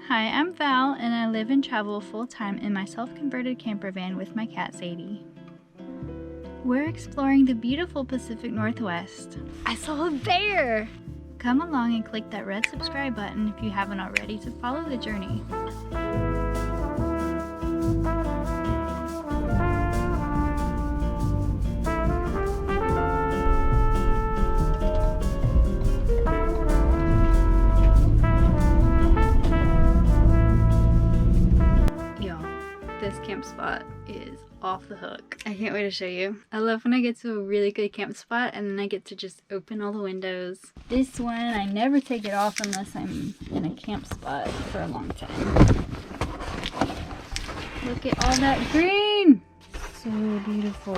Hi, I'm Val, and I live and travel full-time in my self-converted camper van with my cat Sadie. We're exploring the beautiful Pacific Northwest. I saw a bear! Come along and click that red subscribe button if you haven't already to follow the journey. This camp spot is off the hook. I can't wait to show you. I love when I get to a really good camp spot and then I get to just open all the windows. This one, I never take it off unless I'm in a camp spot for a long time. Look at all that green! So beautiful.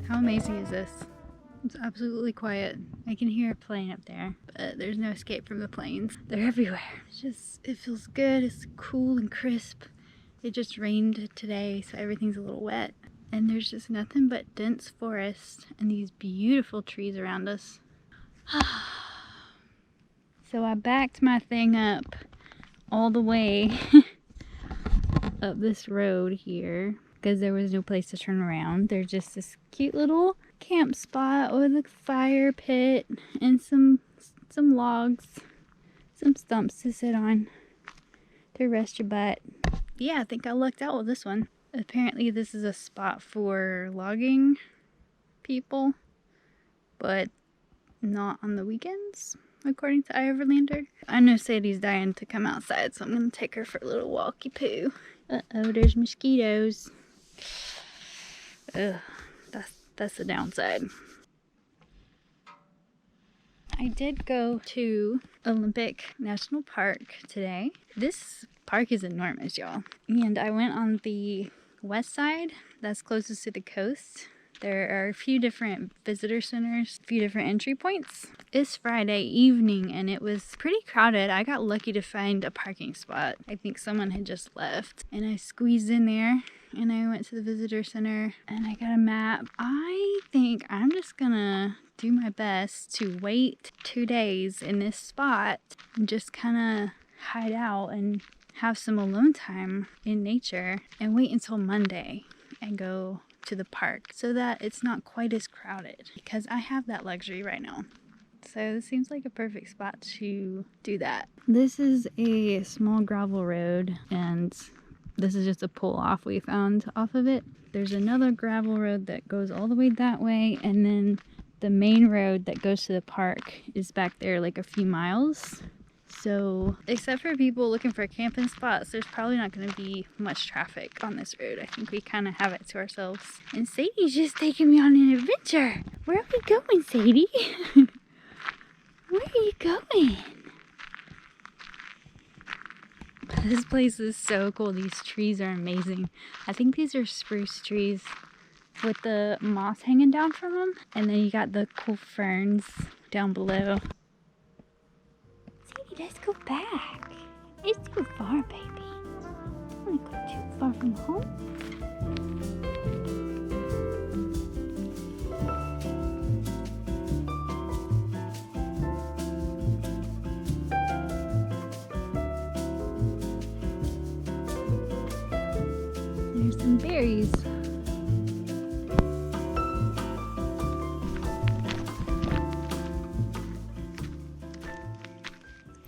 How amazing is this? It's absolutely quiet. I can hear a plane up there, but there's no escape from the planes. They're everywhere. It feels good. It's cool and crisp. It just rained today, so everything's a little wet. And there's just nothing but dense forest and these beautiful trees around us. So I backed my thing up all the way up this road here because there was no place to turn around. There's just this cute little camp spot with a fire pit and some logs, some stumps to sit on to rest your butt. Yeah, I think I lucked out with this one. Apparently this is a spot for logging people, but not on the weekends, according to iOverlander. I know Sadie's dying to come outside, so I'm gonna take her for a little walkie poo. Uh-oh, there's mosquitoes. Ugh, that's the downside. I did go to Olympic National Park today. This park is enormous, y'all. And I went on the west side, that's closest to the coast. There are a few different visitor centers, a few different entry points. It's Friday evening and it was pretty crowded. I got lucky to find a parking spot. I think someone had just left. And I squeezed in there and I went to the visitor center and I got a map. I think I'm just gonna do my best to wait 2 days in this spot and just kind of hide out and have some alone time in nature and wait until Monday and go to the park so that it's not quite as crowded, because I have that luxury right now. So this seems like a perfect spot to do that. This is a small gravel road and this is just a pull off we found off of it. There's another gravel road that goes all the way that way, and then the main road that goes to the park is back there like a few miles. So, except for people looking for camping spots, there's probably not going to be much traffic on this road. I think we kind of have it to ourselves. And Sadie's just taking me on an adventure. Where are we going, Sadie? Where are you going? This place is so cool. These trees are amazing. I think these are spruce trees with the moss hanging down from them. And then you got the cool ferns down below. Let's go back. It's too far, baby. I don't want to go too far from home. There's some berries.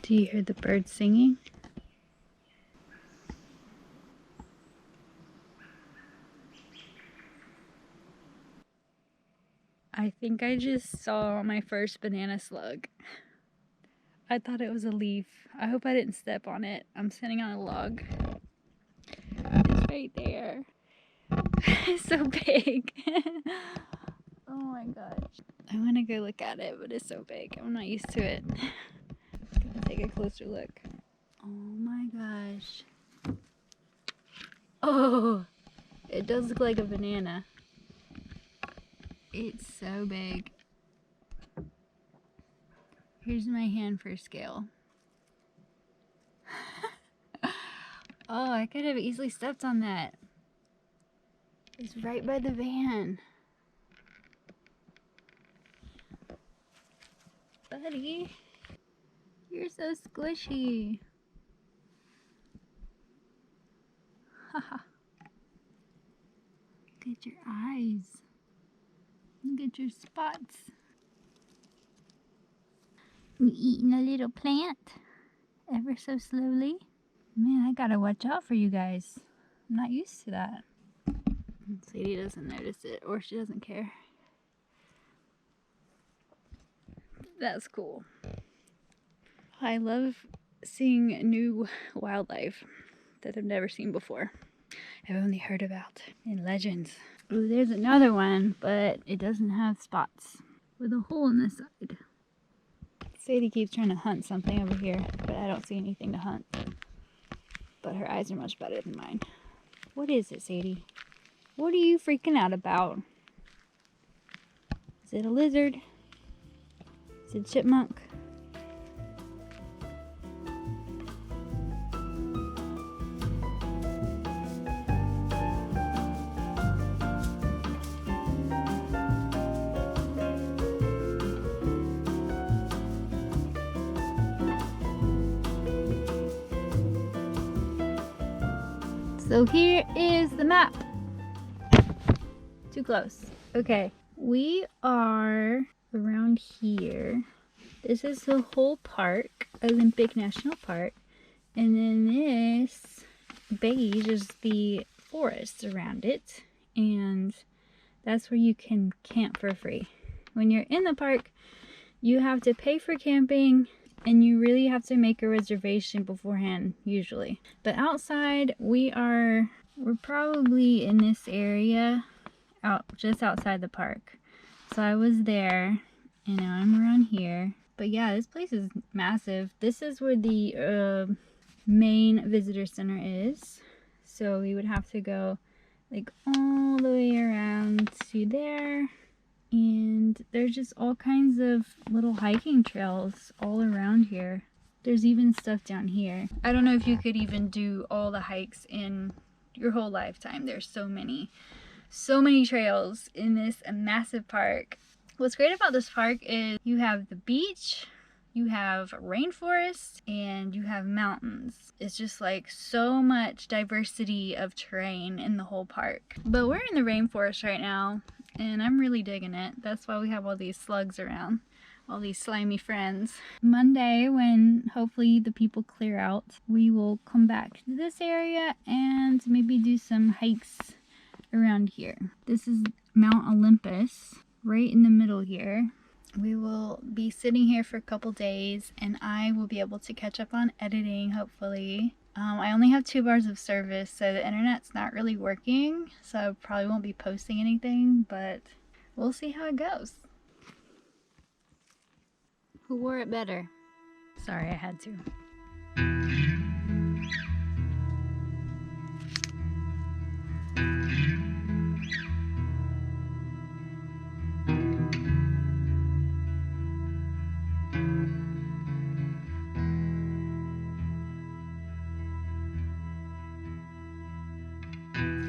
Do you hear the birds singing? I think I just saw my first banana slug. I thought it was a leaf. I hope I didn't step on it. I'm sitting on a log. It's right there. It's so big. Oh my gosh. I want to go look at it, but it's so big. I'm not used to it. Take a closer look. Oh my gosh. Oh, it does look like a banana. It's so big. Here's my hand for scale. Oh, I could have easily stepped on that. It's right by the van. buddy. You're so squishy. Haha. Look at your eyes. Look at your spots. We eating a little plant ever so slowly. Man, I gotta watch out for you guys. I'm not used to that. Sadie doesn't notice it, or she doesn't care. That's cool. I love seeing new wildlife that I've never seen before. I've only heard about in legends. Ooh, there's another one, but it doesn't have spots with a hole in the side. Sadie keeps trying to hunt something over here, but I don't see anything to hunt. But her eyes are much better than mine. What is it, Sadie? What are you freaking out about? Is it a lizard? Is it a chipmunk? So here is the map. Too close. Okay, we are around here. This is the whole park, Olympic National Park. And then this beige is the forest around it. And that's where you can camp for free. When you're in the park, you have to pay for camping. And you really have to make a reservation beforehand, usually. But outside, we're probably in this area, just outside the park. So I was there, and now I'm around here. But yeah, this place is massive. This is where the main visitor center is. So we would have to go like all the way around to there. And there's just all kinds of little hiking trails all around here. There's even stuff down here. I don't know if you could even do all the hikes in your whole lifetime. There's so many trails in this massive park. What's great about this park is you have the beach, you have rainforest, and you have mountains. It's just like so much diversity of terrain in the whole park. But we're in the rainforest right now, and I'm really digging it. That's why we have all these slugs around, all these slimy friends. Monday, when hopefully the people clear out, we will come back to this area and maybe do some hikes around here. This is Mount Olympus, right in the middle here. We will be sitting here for a couple days, and I will be able to catch up on editing, hopefully. I only have 2 bars of service, so the internet's not really working, so I probably won't be posting anything, but we'll see how it goes. Who wore it better? Sorry, I had to.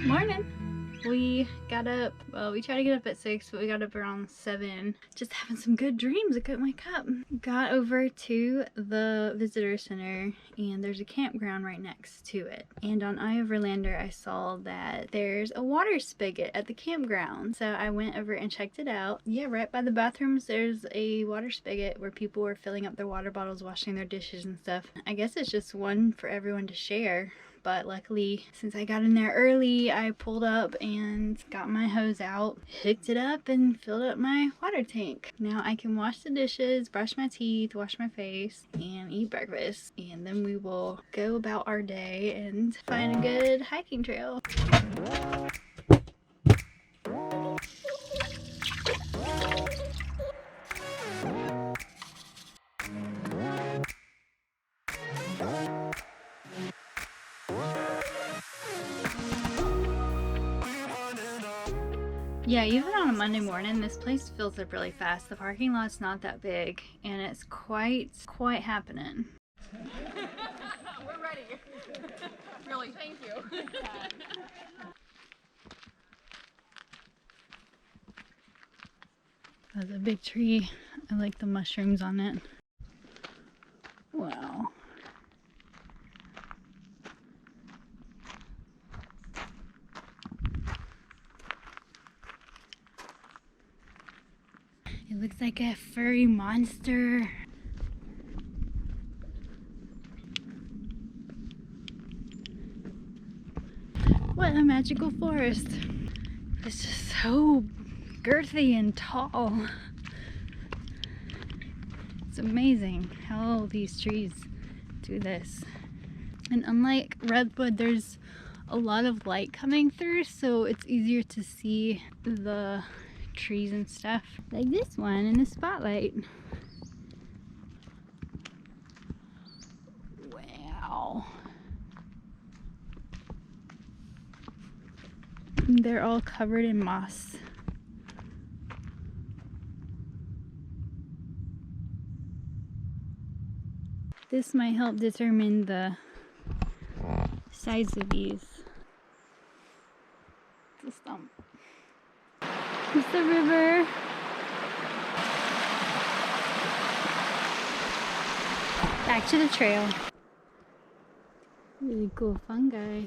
Morning. We got up, well, we tried to get up at 6, but we got up around 7. Just having some good dreams. I couldn't wake up. Got over to the visitor center, and there's a campground right next to it. And on Eye of Verlander, I saw that there's a water spigot at the campground. So I went over and checked it out. Yeah, right by the bathrooms, there's a water spigot where people were filling up their water bottles, washing their dishes and stuff. I guess it's just one for everyone to share. But luckily, since I got in there early, I pulled up and got my hose out, hooked it up, and filled up my water tank. Now I can wash the dishes, brush my teeth, wash my face, and eat breakfast. And then we will go about our day and find a good hiking trail. Yeah, even on a Monday morning, this place fills up really fast. The parking lot's not that big, and it's quite happening. We're ready. Really, thank you. There's a big tree I like the mushrooms on it. Wow. It looks like a furry monster. What a magical forest. It's just so girthy and tall. It's amazing how these trees do this. And unlike redwood, there's a lot of light coming through, so it's easier to see the trees and stuff. Like this one in the spotlight. Wow. They're all covered in moss. This might help determine the size of these. It's a stump. It's the river. Back to the trail. Really cool fungi.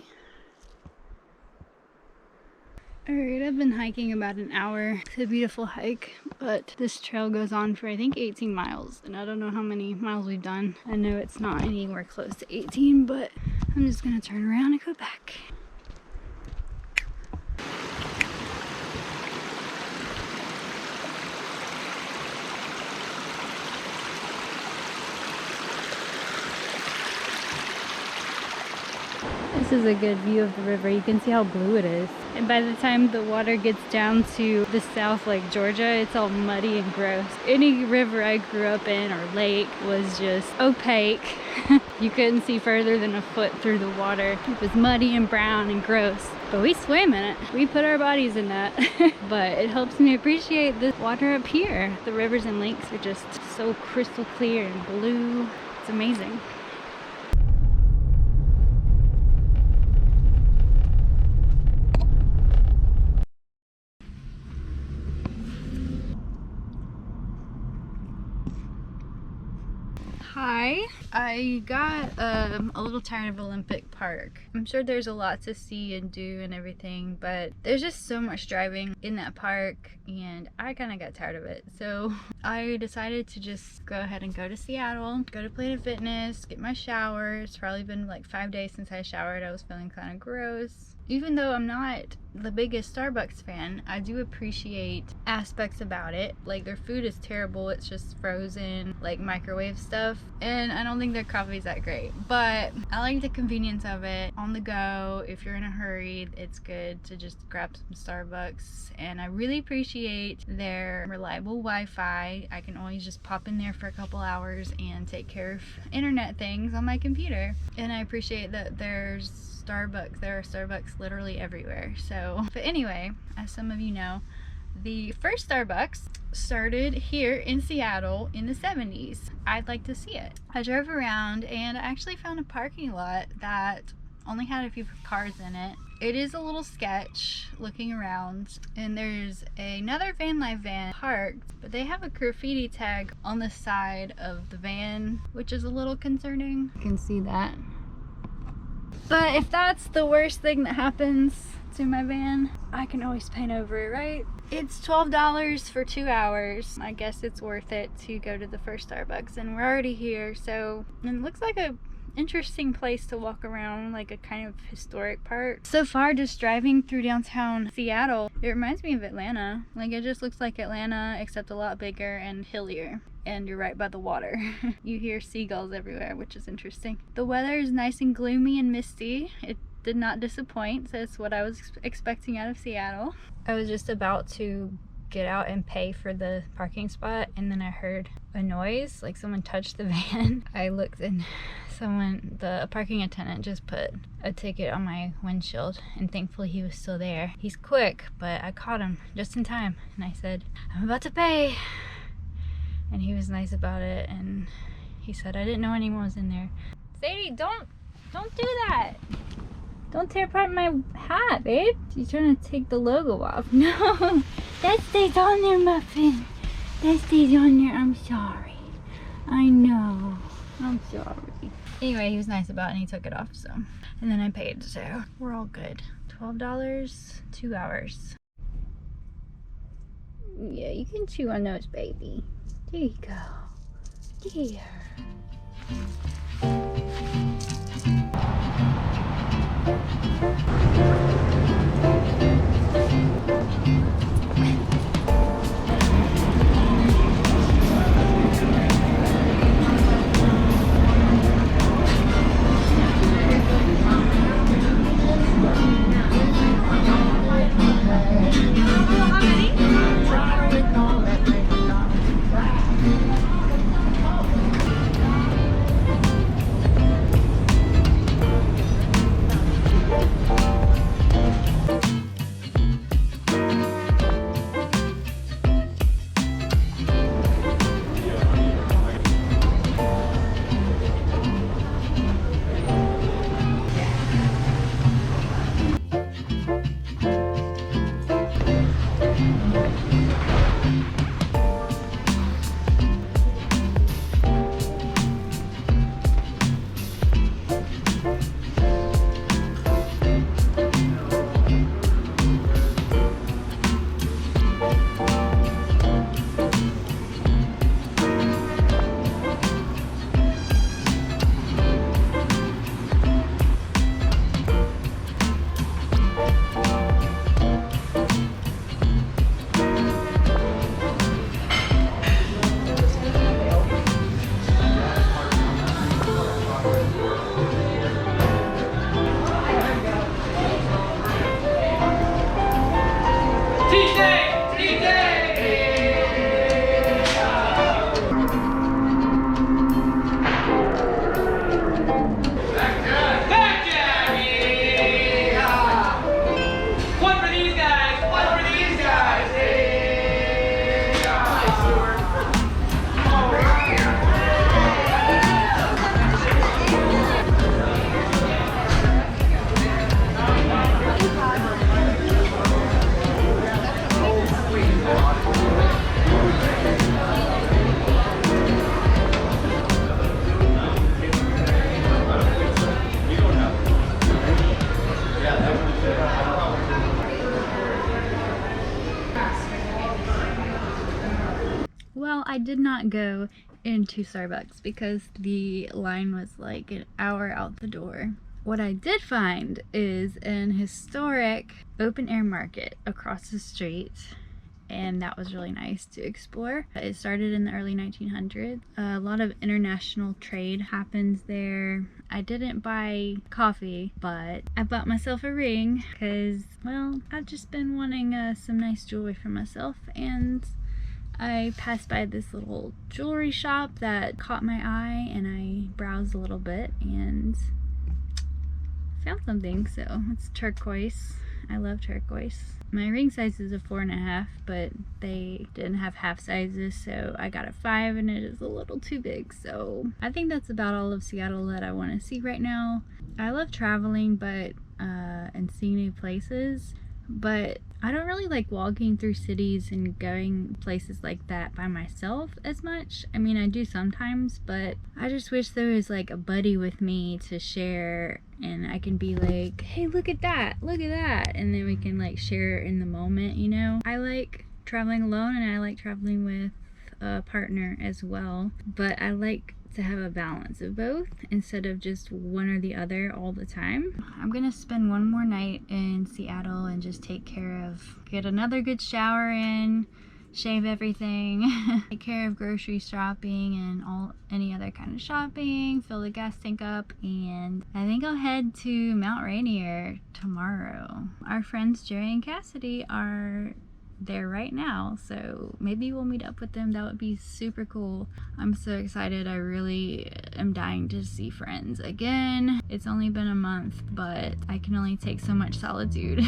Alright, I've been hiking about an hour. It's a beautiful hike, but this trail goes on for I think 18 miles, and I don't know how many miles we've done. I know it's not anywhere close to 18, but I'm just gonna turn around and go back. This is a good view of the river. You can see how blue it is. And by the time the water gets down to the south, like Georgia, it's all muddy and gross. Any river I grew up in or lake was just opaque. You couldn't see further than a foot through the water. It was muddy and brown and gross. But we swim in it. We put our bodies in that. But it helps me appreciate the water up here. The rivers and lakes are just so crystal clear and blue. It's amazing. Hi. I got a little tired of Olympic Park. I'm sure there's a lot to see and do and everything, but there's just so much driving in that park and I kind of got tired of it. So I decided to just go ahead and go to Seattle, go to Planet Fitness, get my shower. It's probably been like 5 days since I showered. I was feeling kind of gross. Even though I'm not the biggest Starbucks fan, I do appreciate aspects about it. Like their food is terrible, it's just frozen, like microwave stuff. And I don't think their coffee is that great. But I like the convenience of it. On the go, if you're in a hurry, it's good to just grab some Starbucks. And I really appreciate their reliable Wi-Fi. I can always just pop in there for a couple hours and take care of internet things on my computer. And I appreciate that there are Starbucks literally everywhere. So, but anyway, as some of you know, the first Starbucks started here in Seattle in the 70s. I'd like to see it. I drove around and I actually found a parking lot that only had a few cars in it. It is a little sketch looking around, and there's another VanLife van parked, but they have a graffiti tag on the side of the van, which is a little concerning. You can see that. But if that's the worst thing that happens to my van, I can always paint over it, right? It's $12 for 2 hours. I guess it's worth it to go to the first Starbucks, and we're already here, so it looks like a interesting place to walk around, like a kind of historic part. So far, just driving through downtown Seattle, it reminds me of Atlanta. Like it just looks like Atlanta, except a lot bigger and hillier. And you're right by the water. You hear seagulls everywhere, which is interesting. The weather is nice and gloomy and misty. It did not disappoint, so it's what I was expecting out of Seattle. I was just about to get out and pay for the parking spot, and then I heard a noise, like someone touched the van. I looked and the parking attendant just put a ticket on my windshield, and thankfully he was still there. He's quick, but I caught him just in time, and I said, "I'm about to pay." And he was nice about it, and he said, "I didn't know anyone was in there." Sadie, don't do that. Don't tear apart my hat, babe. You're trying to take the logo off. No, that stays on there, Muffin. That stays on there. I'm sorry. I know. I'm sorry. Anyway, he was nice about it and he took it off, so. And then I paid, so we're all good. $12, 2 hours. Yeah, you can chew on those, baby. There you go. There. Well, I did not go into Starbucks because the line was like an hour out the door. What I did find is an historic open air market across the street, and that was really nice to explore. It started in the early 1900s. A lot of international trade happens there. I didn't buy coffee, but I bought myself a ring because, well, I've just been wanting some nice jewelry for myself, and I passed by this little jewelry shop that caught my eye, and I browsed a little bit and found something. So it's turquoise. I love turquoise. My ring size is a 4.5, but they didn't have half sizes, so I got a 5 and it is a little too big. So I think that's about all of Seattle that I want to see right now. I love traveling and seeing new places, but I don't really like walking through cities and going places like that by myself as much. I mean, I do sometimes, but I just wish there was like a buddy with me to share, and I can be like, hey, look at that, and then we can like share in the moment, you know? I like traveling alone and I like traveling with a partner as well, but I like to have a balance of both instead of just one or the other all the time. I'm gonna spend one more night in Seattle and just get another good shower in, shave everything, take care of grocery shopping and any other kind of shopping, fill the gas tank up, and I think I'll head to Mount Rainier tomorrow. Our friends Jerry and Cassidy are there right now, so maybe we'll meet up with them. That would be super cool. I'm so excited. I really am dying to see friends again. It's only been a month, but I can only take so much solitude.